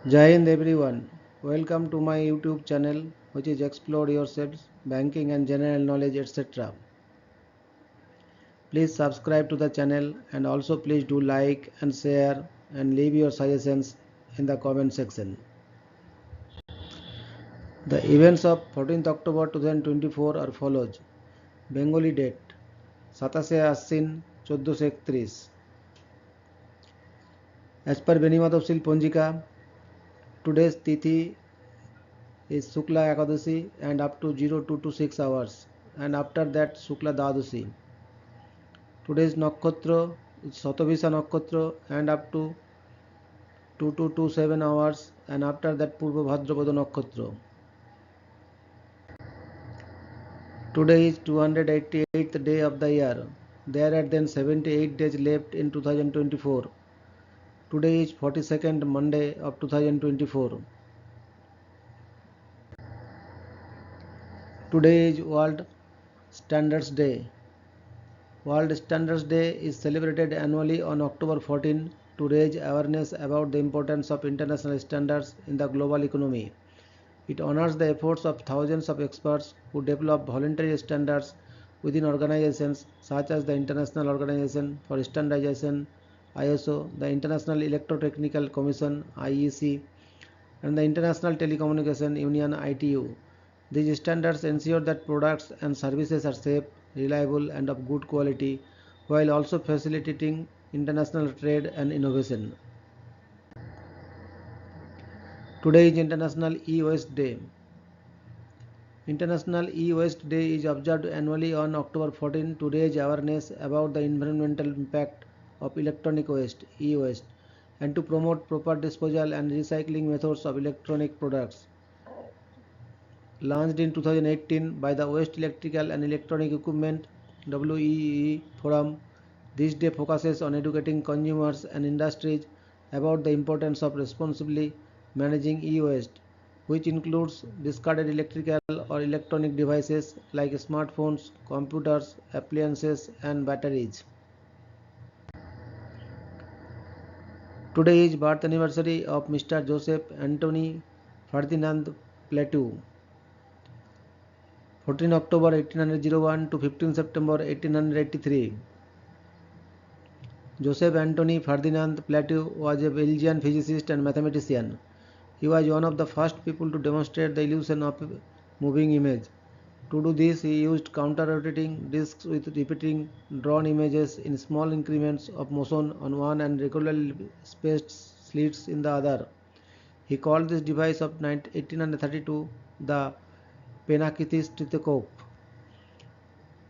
Jai Hind everyone. Welcome to my YouTube channel which is Explore Yourselves, Banking and General Knowledge etc. Please subscribe to the channel and also please do like and share and leave your suggestions in the comment section. The events of 14th October 2024 are follows. Bengali date 27 Ashwin 1431. As per Benimadopsil Ponjika, today's Tithi is Shukla Ekadashi and up to 0226 hours, and after that Shukla Dadoshi. Today's Nakhotra is Satabhisha Nakhotra and up to 2227 hours, and after that Purva Bhadrapada Nakhotra. Today is 288th day of the year. There are then 78 days left in 2024. Today is 42nd Monday of 2024. Today is World Standards Day. World Standards Day is celebrated annually on October 14 to raise awareness about the importance of international standards in the global economy. It honors the efforts of thousands of experts who develop voluntary standards within organizations such as the International Organization for Standardization (ISO), the International Electrotechnical Commission (IEC), and the International Telecommunication Union (ITU). These standards ensure that products and services are safe, reliable, and of good quality, while also facilitating international trade and innovation. Today is International E-Waste Day. International E-Waste Day is observed annually on October 14 to raise awareness about the environmental impact of electronic waste (e-waste) and to promote proper disposal and recycling methods of electronic products. Launched in 2018 by the Waste Electrical and Electronic Equipment (WEEE) Forum, this day focuses on educating consumers and industries about the importance of responsibly managing e-waste, which includes discarded electrical or electronic devices like smartphones, computers, appliances, and batteries. Today is birth anniversary of Mr. Joseph Anthony Ferdinand Plato. 14 October 1801 to 15 September 1883. Joseph Anthony Ferdinand Plato was a Belgian physicist and mathematician. He was one of the first people to demonstrate the illusion of a moving image. To do this, he used counter-rotating discs with repeating drawn images in small increments of motion on one and regularly spaced slits in the other. He called this device of 1832 the Penakistethoscope.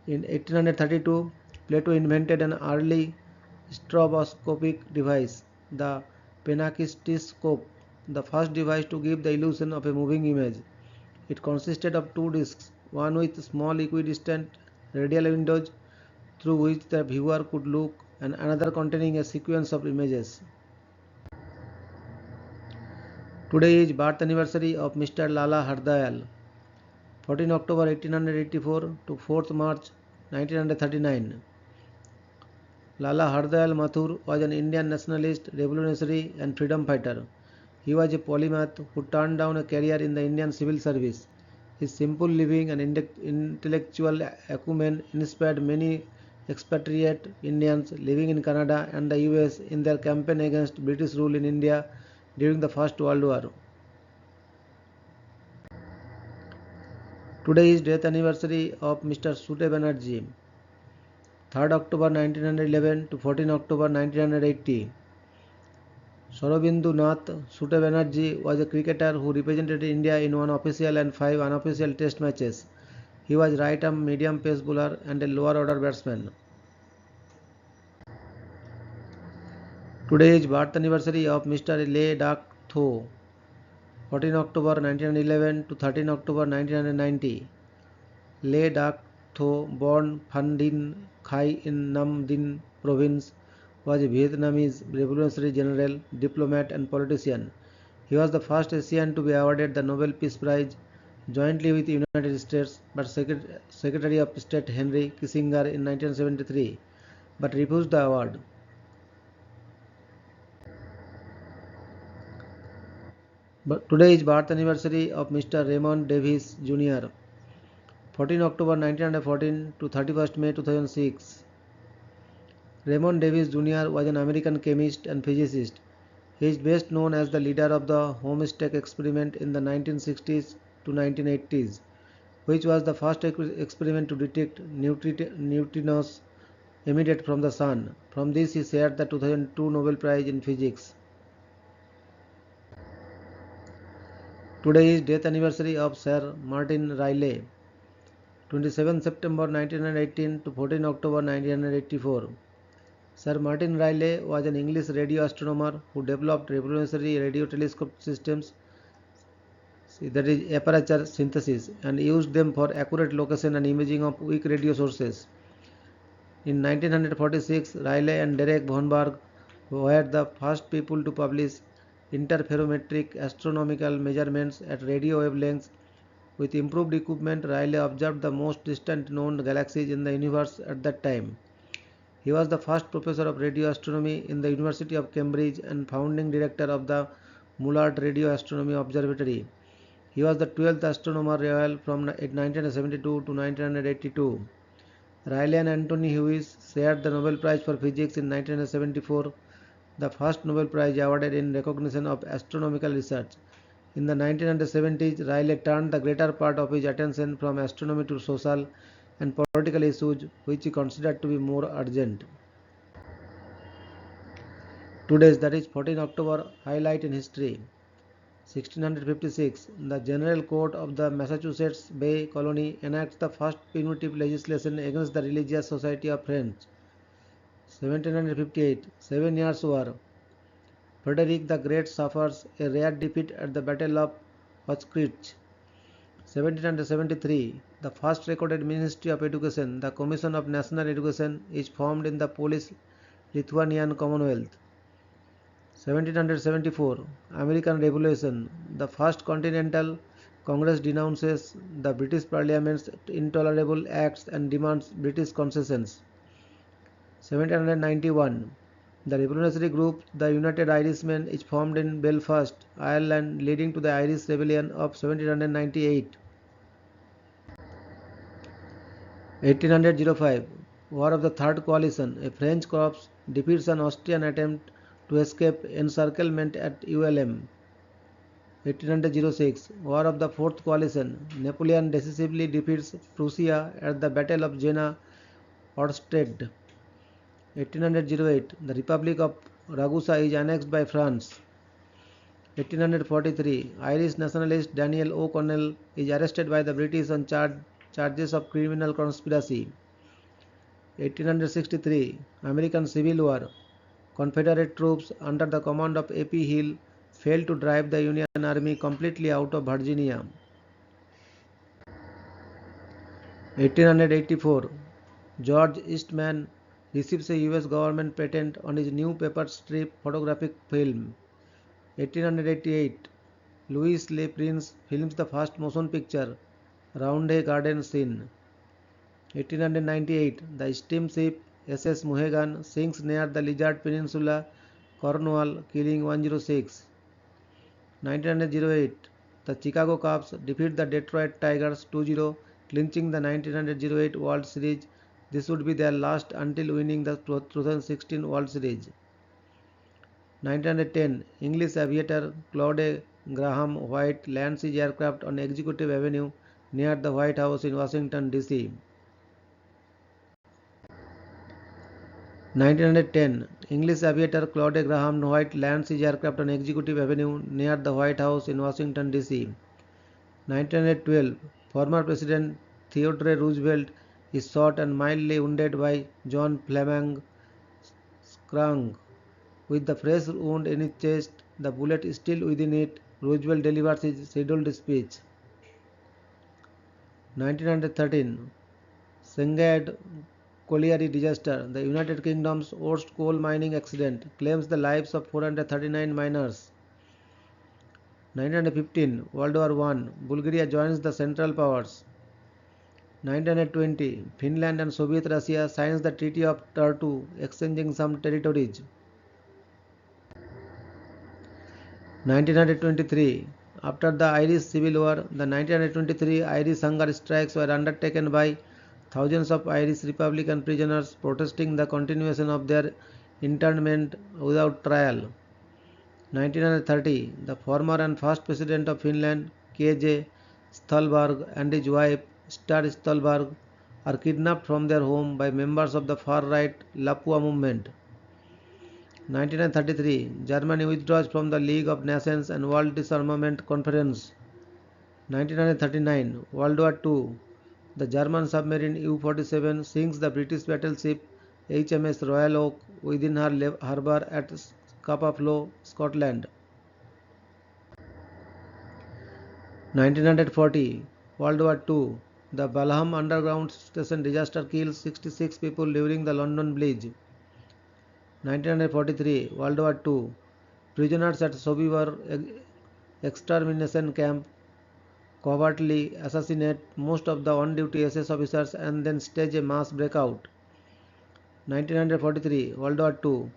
In 1832, Plato invented an early stroboscopic device, the Penakistoscope, the first device to give the illusion of a moving image. It consisted of two discs, one with small equidistant radial windows through which the viewer could look, and another containing a sequence of images. Today is birth anniversary of Mr. Lala Hardayal, 14 October 1884 to 4th March 1939. Lala Hardayal Mathur was an Indian nationalist, revolutionary and freedom fighter. He was a polymath who turned down a career in the Indian civil service. His simple living and intellectual acumen inspired many expatriate Indians living in Canada and the US in their campaign against British rule in India during the First World War. Today is death anniversary of Mr. Sute Banerjee, 3rd October 1911 to 14 October 1980. Saurabindu Nath Sute Banerjee was a cricketer who represented India in one official and 5 unofficial test matches. He was right-arm medium pace bowler and a lower order batsman. Today is birth anniversary of Mr. Le Dak Tho, 14 October 1911 to 13 October 1990. Le Dak Tho, born Phan Dinh Khai in Nam Dinh province, was a Vietnamese revolutionary general, diplomat and politician. He was the first Asian to be awarded the Nobel Peace Prize jointly with the United States but Secretary of State Henry Kissinger in 1973, but refused the award. But today is birth anniversary of Mr. Raymond Davis Jr. 14 October 1914 to 31st May 2006. Raymond Davis Jr. was an American chemist and physicist. He is best known as the leader of the Homestake experiment in the 1960s to 1980s, which was the first experiment to detect neutrinos emitted from the sun. From this, he shared the 2002 Nobel Prize in Physics. Today is death anniversary of Sir Martin Rayleigh, 27 September 1918 to 14 October 1984. Sir Martin Rayleigh was an English radio astronomer who developed revolutionary radio telescope systems, that is aperture synthesis, and used them for accurate location and imaging of weak radio sources. In 1946, Rayleigh and Derek von Berg were the first people to publish interferometric astronomical measurements at radio wavelengths. With improved equipment, Rayleigh observed the most distant known galaxies in the universe at that time. He was the first professor of radio astronomy in the University of Cambridge and founding director of the Mullard Radio Astronomy Observatory. He was the 12th astronomer royal from 1972 to 1982. Rayleigh and Anthony Hughes shared the Nobel Prize for Physics in 1974, the first Nobel Prize awarded in recognition of astronomical research. In the 1970s, Rayleigh turned the greater part of his attention from astronomy to social and political issues, which he considered to be more urgent. Today's, that is 14 October, highlight in history. 1656, the General Court of the Massachusetts Bay Colony enacts the first punitive legislation against the Religious Society of Friends. 1758, 7 Years' War. Frederick the Great suffers a rare defeat at the Battle of Hochkirch. 1773, the first recorded Ministry of Education, the Commission of National Education, is formed in the Polish-Lithuanian Commonwealth. 1774, American Revolution. The First Continental Congress denounces the British Parliament's intolerable acts and demands British concessions. 1791, the revolutionary group the United Irishmen is formed in Belfast, Ireland, leading to the Irish Rebellion of 1798. 1805, War of the Third Coalition. A French corps defeats an Austrian attempt to escape encirclement at ULM. 1806, War of the Fourth Coalition. Napoleon decisively defeats Prussia at the Battle of Jena Ortsted. 1808, the Republic of Ragusa is annexed by France. 1843, Irish nationalist Daniel O'Connell is arrested by the British on charges of criminal conspiracy. 1863, American Civil War. Confederate troops under the command of A.P. Hill failed to drive the Union Army completely out of Virginia. 1884, George Eastman receives a US government patent on his new paper strip photographic film. 1888, Louis Le Prince films the first motion picture, Roundhay Garden Scene. 1898, the steamship SS Mohegan sinks near the Lizard Peninsula, Cornwall, killing 106. 1908, the Chicago Cubs defeat the Detroit Tigers 2-0, clinching the 1908 World Series. This would be their last until winning the 2016 World Series. 1910, English aviator Claude Graham White lands his aircraft on Executive Avenue near the White House in Washington, D.C. 1910, English aviator Claude Graham White lands his aircraft on Executive Avenue near the White House in Washington, D.C. 1912, former President Theodore Roosevelt is shot and mildly wounded by John Fleming Scruggs. With the fresh wound in his chest, the bullet is still within it, Roosevelt delivers his scheduled speech. 1913, Shanghai Colliery disaster. The United Kingdom's worst coal mining accident claims the lives of 439 miners. 1915, World War I. Bulgaria joins the Central Powers. 1920, Finland and Soviet Russia signs the Treaty of Tartu, exchanging some territories. 1923, After the Irish Civil War, the 1923 Irish hunger strikes were undertaken by thousands of Irish Republican prisoners protesting the continuation of their internment without trial. 1930, the former and first president of Finland, K.J. Ståhlberg, and his wife, Star Ståhlberg, are kidnapped from their home by members of the far-right Lapua movement. 1933, Germany withdraws from the League of Nations and World Disarmament Conference. 1939, World War II, the German submarine U-47 sinks the British battleship HMS Royal Oak within her harbour at Scapa Flow, Scotland. 1940, World War II, the Balham underground station disaster kills 66 people during the London Bridge. 1943, World War II, prisoners at Sobibor extermination camp covertly assassinate most of the on-duty SS officers and then stage a mass breakout. 1943, World War II,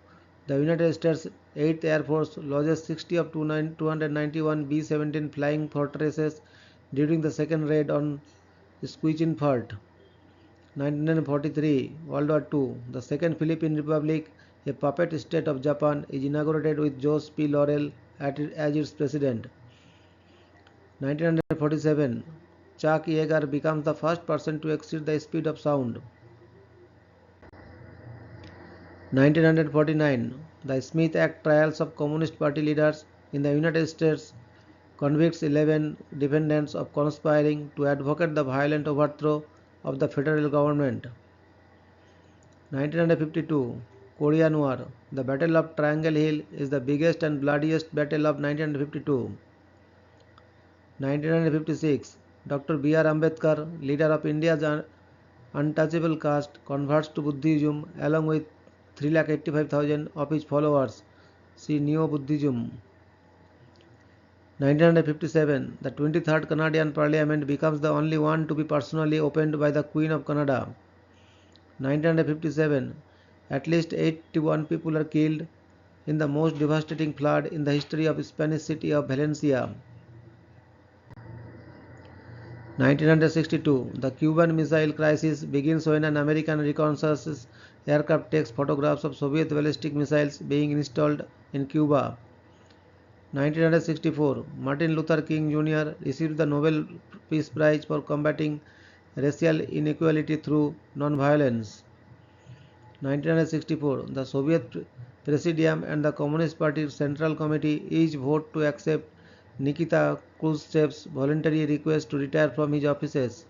the United States 8th Air Force loses 60 of 291 B-17 flying fortresses during the second raid on Squijin Fort. 1943, World War II, the Second Philippine Republic, a puppet state of Japan, is inaugurated with Jose P. Laurel as its president. 1947, Chuck Yeager becomes the first person to exceed the speed of sound. 1949, the Smith Act trials of Communist Party leaders in the United States convicts 11 defendants of conspiring to advocate the violent overthrow of the federal government. 1952, Korean War. The Battle of Triangle Hill is the biggest and bloodiest battle of 1952. 1956, Dr. B.R. Ambedkar, leader of India's untouchable caste, converts to Buddhism along with 385,000 of his followers. See Neo-Buddhism. 1957, the 23rd Canadian Parliament becomes the only one to be personally opened by the Queen of Canada. 1957, at least 81 people are killed in the most devastating flood in the history of the Spanish city of Valencia. 1962, the Cuban Missile Crisis begins when an American reconnaissance aircraft takes photographs of Soviet ballistic missiles being installed in Cuba. 1964, Martin Luther King Jr. received the Nobel Peace Prize for combating racial inequality through nonviolence. 1964, the Soviet Presidium and the Communist Party Central Committee each vote to accept Nikita Khrushchev's voluntary request to retire from his offices.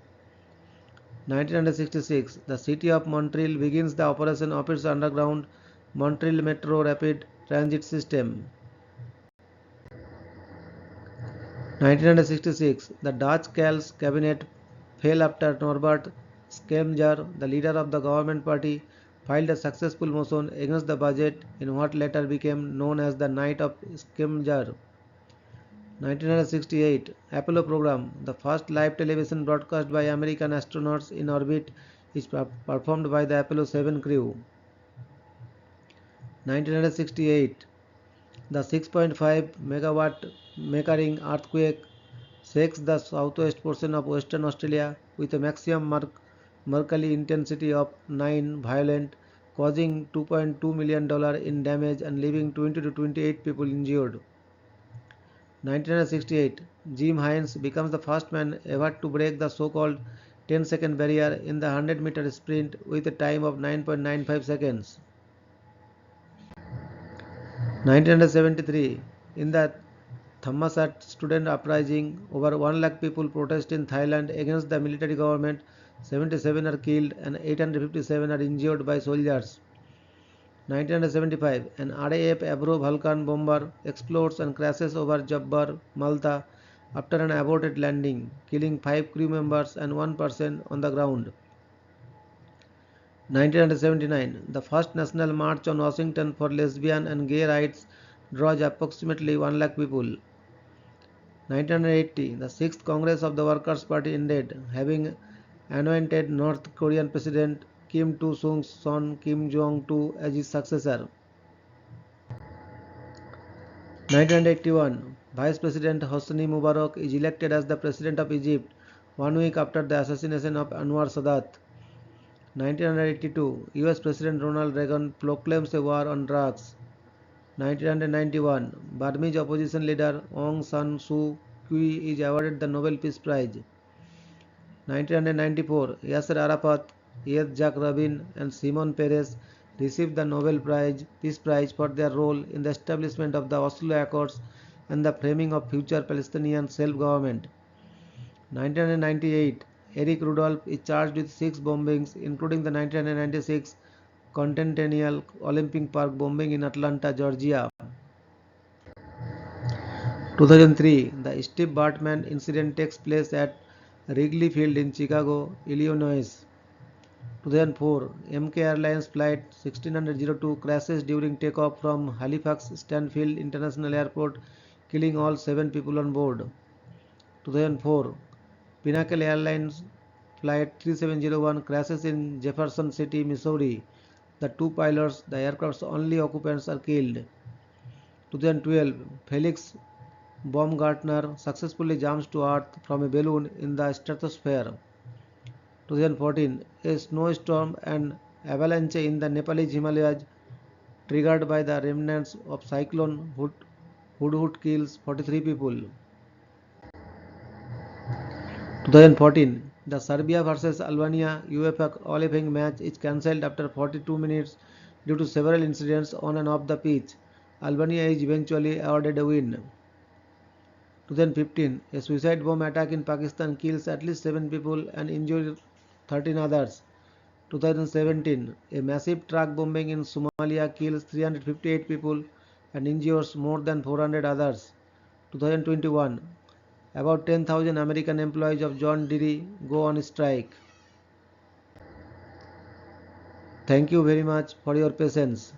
1966, the city of Montreal begins the operation of its underground Montreal Metro Rapid Transit System. 1966, the Dutch Kals cabinet fell after Norbert Schemger, the leader of the government party, filed a successful motion against the budget in what later became known as the Night of Schemger. 1968, Apollo program, the first live television broadcast by American astronauts in orbit, is performed by the Apollo 7 crew. 1968, the 6.5 megawatt Meckering earthquake shakes the southwest portion of Western Australia with a maximum Mercalli intensity of 9, violent, causing $2.2 million in damage and leaving 20 to 28 people injured. 1968, Jim Hines becomes the first man ever to break the so-called 10-second barrier in the 100-meter sprint with a time of 9.95 seconds. 1973, in the Thammasat student uprising, over 1 lakh people protest in Thailand against the military government. 77 are killed and 857 are injured by soldiers. 1975, an RAF Avro Vulcan bomber explodes and crashes over Jabbar, Malta after an aborted landing, killing 5 crew members and 1 person on the ground. 1979, the first national march on Washington for lesbian and gay rights draws approximately 1 lakh people. 1980, the 6th Congress of the Workers' Party ended, having anointed North Korean President Kim Il-sung's son Kim Jong-un as his successor. 1981, Vice President Hosni Mubarak is elected as the President of Egypt 1 week after the assassination of Anwar Sadat. 1982, US President Ronald Reagan proclaims a war on drugs. 1991, Burmese opposition leader Aung San Suu Kyi is awarded the Nobel Peace Prize. 1994, Yasser Arafat, Yitzhak Rabin, and Shimon Peres received the Nobel Peace Prize for their role in the establishment of the Oslo Accords and the framing of future Palestinian self-government. 1998, Eric Rudolph is charged with 6 bombings, including the 1996 Continental Olympic Park bombing in Atlanta, Georgia. 2003, the Steve Bartman incident takes place at Wrigley Field in Chicago, Illinois. 2004, MK Airlines Flight 1602 crashes during takeoff from Halifax Stanfield International Airport, killing all 7 people on board. 2004, Pinnacle Airlines Flight 3701 crashes in Jefferson City, Missouri. The 2 pilots, the aircraft's only occupants, are killed. 2012, Felix Baumgartner successfully jumps to Earth from a balloon in the stratosphere. 2014, a snowstorm and avalanche in the Nepalese Himalayas triggered by the remnants of cyclone Hudhud kills 43 people. 2014, the Serbia vs Albania UEFA qualifying match is cancelled after 42 minutes due to several incidents on and off the pitch. Albania is eventually awarded a win. 2015, a suicide bomb attack in Pakistan kills at least 7 people and injures 13 others. 2017, a massive truck bombing in Somalia kills 358 people and injures more than 400 others. 2021, about 10,000 American employees of John Deere go on strike. Thank you very much for your patience.